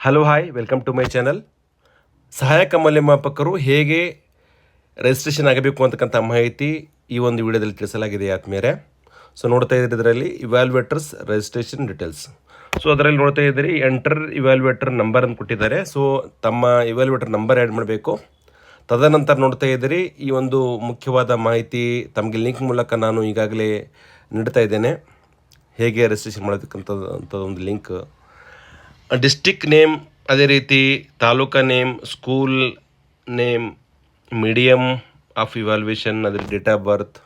Hello hi welcome to my channel. ಸಹಾಯಕ ಮೌಲ್ಯಮಾಪಕರು ಹೇಗೆ ರಿಜಿಸ್ಟ್ರೇಷನ್ ಆಗಬೇಕು ಅಂತಕ್ಕಂಥ ಮಾಹಿತಿ ಈ ಒಂದು ವಿಡಿಯೋದಲ್ಲಿ ತಿಳಿಸಲಾಗಿದೆ ಆತ್ಮೀಯರೇ. ಸೊ ನೋಡ್ತಾ ಇದ್ದೀರಿ ಇದರಲ್ಲಿ ಇವ್ಯಾಲ್ಯೂಯೇಟರ್ಸ್ ರಿಜಿಸ್ಟ್ರೇಷನ್ ಡೀಟೇಲ್ಸ್. ಸೊ ಅದರಲ್ಲಿ ನೋಡ್ತಾ ಇದ್ದೀರಿ ಎಂಟರ್ ಇವ್ಯಾಲ್ಯೂಯೇಟರ್ ನಂಬರ್ ಅಂತ ಕೊಟ್ಟಿದ್ದಾರೆ. ಸೊ ತಮ್ಮ ಇವ್ಯಾಲ್ಯೂಯೇಟರ್ ನಂಬರ್ ಆ್ಯಡ್ ಮಾಡಬೇಕು. ತದನಂತರ ನೋಡ್ತಾ ಇದ್ದೀರಿ ಈ ಒಂದು ಮುಖ್ಯವಾದ ಮಾಹಿತಿ ತಮಗೆ ಲಿಂಕ್ ಮೂಲಕ ನಾನು ಈಗಾಗಲೇ ನೀಡ್ತಾ ಇದ್ದೇನೆ. ಹೇಗೆ ರಿಜಿಸ್ಟ್ರೇಷನ್ ಮಾಡಬೇಕಂತ ಒಂದು ಲಿಂಕ್. ಡಿಸ್ಟಿಕ್ ನೇಮ್, ಅದೇ ರೀತಿ taluka name, school name, medium of evaluation, ಅದ್ರ date of birth,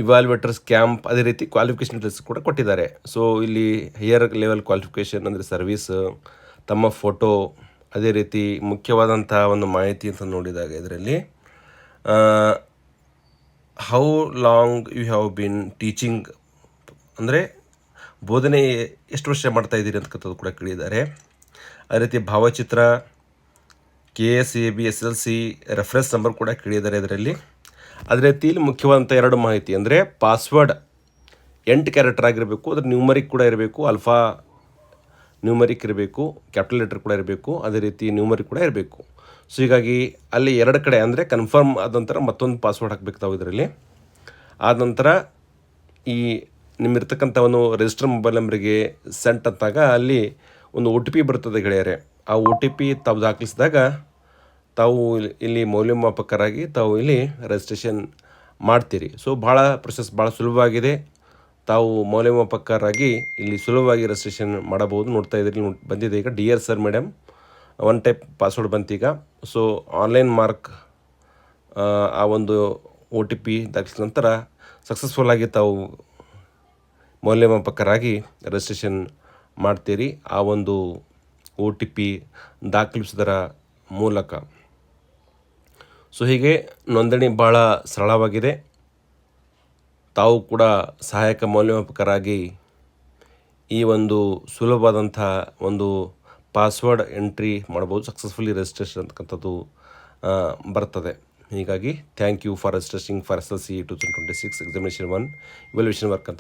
evaluators camp, ಅದೇ ರೀತಿ ಕ್ವಾಲಿಫಿಕೇಷನ್ ಡೀಟೇಲ್ಸ್ ಕೂಡ ಕೊಟ್ಟಿದ್ದಾರೆ. ಸೊ ಇಲ್ಲಿ ಹೈಯರ್ ಲೆವೆಲ್ ಕ್ವಾಲಿಫಿಕೇಷನ್ ಅಂದರೆ ಸರ್ವೀಸ್, ತಮ್ಮ ಫೋಟೋ, ಅದೇ ರೀತಿ ಮುಖ್ಯವಾದಂಥ ಒಂದು ಮಾಹಿತಿ ಅಂತ ನೋಡಿದಾಗ ಇದರಲ್ಲಿ how long you have been teaching ಅಂದರೆ ಬೋಧನೆ ಎಷ್ಟು ವರ್ಷ ಮಾಡ್ತಾ ಇದ್ದೀರಿ ಅಂತಕ್ಕಂಥದ್ದು ಕೂಡ ಕೇಳಿದ್ದಾರೆ. ಅದೇ ರೀತಿ ಭಾವಚಿತ್ರ, KSAB SLC ರೆಫರೆನ್ಸ್ ನಂಬರ್ ಕೂಡ ಕೇಳಿದ್ದಾರೆ ಇದರಲ್ಲಿ. ಅದೇ ರೀತಿ ಇಲ್ಲಿ ಮುಖ್ಯವಾದಂಥ ಎರಡು ಮಾಹಿತಿ ಅಂದರೆ ಪಾಸ್ವರ್ಡ್ 8 ಕ್ಯಾರೆಕ್ಟರ್ ಆಗಿರಬೇಕು, ಅದ್ರ ನ್ಯೂಮರಿಕ್ ಕೂಡ ಇರಬೇಕು, ಆಲ್ಫಾ ನ್ಯೂಮರಿಕ್ ಇರಬೇಕು, ಕ್ಯಾಪಿಟಲ್ ಲೆಟರ್ ಕೂಡ ಇರಬೇಕು, ಅದೇ ರೀತಿ ನ್ಯೂಮರಿಕ್ ಕೂಡ ಇರಬೇಕು. ಸೊ ಹೀಗಾಗಿ ಅಲ್ಲಿ ಎರಡು ಕಡೆ ಅಂದರೆ ಕನ್ಫರ್ಮ್ ಆದ ನಂತರ ಮತ್ತೊಂದು ಪಾಸ್ವರ್ಡ್ ಹಾಕಬೇಕು ತಾವು ಇದರಲ್ಲಿ. ಆದ ನಂತರ ಈ ನಿಮ್ಮಿರ್ತಕ್ಕಂಥ ಒಂದು ರಿಜಿಸ್ಟರ್ ಮೊಬೈಲ್ ನಂಬರಿಗೆ ಸೆಂಟ್ ಅಂತಾಗ ಅಲ್ಲಿ ಒಂದು OTP ಬರ್ತದೆ ಗೆಳೆಯರೆ. ಆ OTP ತಾವು ದಾಖಲಿಸಿದಾಗ ತಾವು ಇಲ್ಲಿ ಮೌಲ್ಯಮಾಪಕರಾಗಿ ತಾವು ಇಲ್ಲಿ ರಿಜಿಸ್ಟ್ರೇಷನ್ ಮಾಡ್ತೀರಿ. ಸೊ ಭಾಳ ಪ್ರೊಸೆಸ್ ಭಾಳ ಸುಲಭವಾಗಿದೆ. ತಾವು ಮೌಲ್ಯಮಾಪಕರಾಗಿ ಇಲ್ಲಿ ಸುಲಭವಾಗಿ ರಿಜಿಸ್ಟ್ರೇಷನ್ ಮಾಡಬಹುದು. ನೋಡ್ತಾ ಇದ್ದೀರಿ ಬಂದಿದೆ ಈಗ dear sir madam, one type password ಬಂತೀಗ. ಸೊ ಆನ್ಲೈನ್ ಮಾರ್ಕ್ ಆ ಒಂದು OTP ದಾಖಲಿಸಿದ ನಂತರ ಸಕ್ಸಸ್ಫುಲ್ಲಾಗಿ ತಾವು ಮೌಲ್ಯಮಾಪಕರಾಗಿ ರಿಜಿಸ್ಟ್ರೇಷನ್ ಮಾಡ್ತೀರಿ ಆ ಒಂದು OTP ದಾಖಲಿಸೋದರ ಮೂಲಕ. ಸೊ ಹೀಗೆ ನೋಂದಣಿ ಭಾಳ ಸರಳವಾಗಿದೆ. ತಾವು ಕೂಡ ಸಹಾಯಕ ಮೌಲ್ಯಮಾಪಕರಾಗಿ ಈ ಒಂದು ಸುಲಭವಾದಂಥ ಒಂದು ಪಾಸ್ವರ್ಡ್ ಎಂಟ್ರಿ ಮಾಡ್ಬೋದು. ಸಕ್ಸಸ್ಫುಲಿ ರಿಜಿಸ್ಟ್ರೇಷನ್ ಅಂತಕ್ಕಂಥದ್ದು ಬರ್ತದೆ. ಹೀಗಾಗಿ thank you for registration for SLC 2026 examination 1 evaluation work ಅಂತ